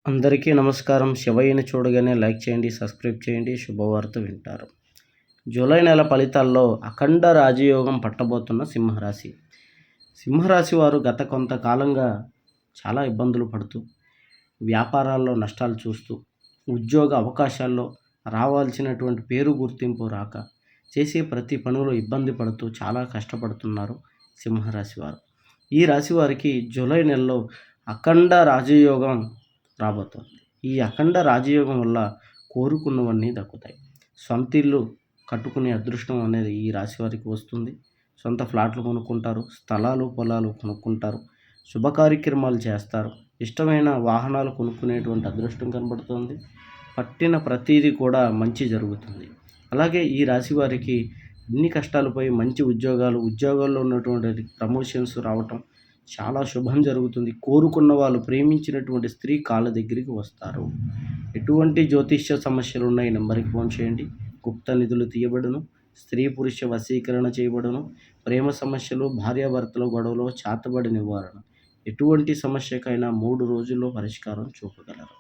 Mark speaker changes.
Speaker 1: అందరికీ నమస్కారం. శివయ్యని చూడగానే లైక్ చేయండి, సబ్స్క్రైబ్ చేయండి. శుభవార్త వింటారు. జూలై నెల ఫలితాల్లో అఖండ రాజయోగం పట్టబోతున్న సింహరాశి. సింహరాశి వారు గత కొంతకాలంగా చాలా ఇబ్బందులు పడుతూ, వ్యాపారాల్లో నష్టాలు చూస్తూ, ఉద్యోగ అవకాశాల్లో రావాల్సినటువంటి పేరు గుర్తింపు రాక, చేసే ప్రతి పనిలో ఇబ్బంది పడుతూ చాలా కష్టపడుతున్నారు సింహరాశి వారు. ఈ రాశి వారికి జూలై నెలలో అఖండ రాజయోగం రాబోతోంది. ఈ అఖండ రాజయోగం వల్ల కోరుకున్నవన్నీ దక్కుతాయి. సొంత ఇల్లు కట్టుకునే అదృష్టం అనేది ఈ రాశి వారికి వస్తుంది. సొంత ఫ్లాట్లు కొనుక్కుంటారు, స్థలాలు పొలాలు కొనుక్కుంటారు, శుభ కార్యక్రమాలు చేస్తారు, ఇష్టమైన వాహనాలు కొనుక్కునేటువంటి అదృష్టం కనబడుతుంది. పట్టిన ప్రతీది కూడా మంచి జరుగుతుంది. అలాగే ఈ రాశి వారికి అన్ని కష్టాలపై మంచి ఉద్యోగాల్లో ఉన్నటువంటి ప్రమోషన్స్ రావటం చాలా శుభం జరుగుతుంది. కోరుకున్న వాళ్ళు ప్రేమించినటువంటి స్త్రీ కాళ్ళ దగ్గరికి వస్తారు. ఎటువంటి జ్యోతిష్య సమస్యలు ఉన్నాయి నెంబర్కి ఫోన్ చేయండి. గుప్త నిధులు తీయబడును, స్త్రీ పురుష వశీకరణ చేయబడును, ప్రేమ సమస్యలు, భార్యాభర్తల గొడవలు, చాతబడి నివారణ, ఎటువంటి సమస్యకైనా 3 రోజుల్లో పరిష్కారం చూపగలరు.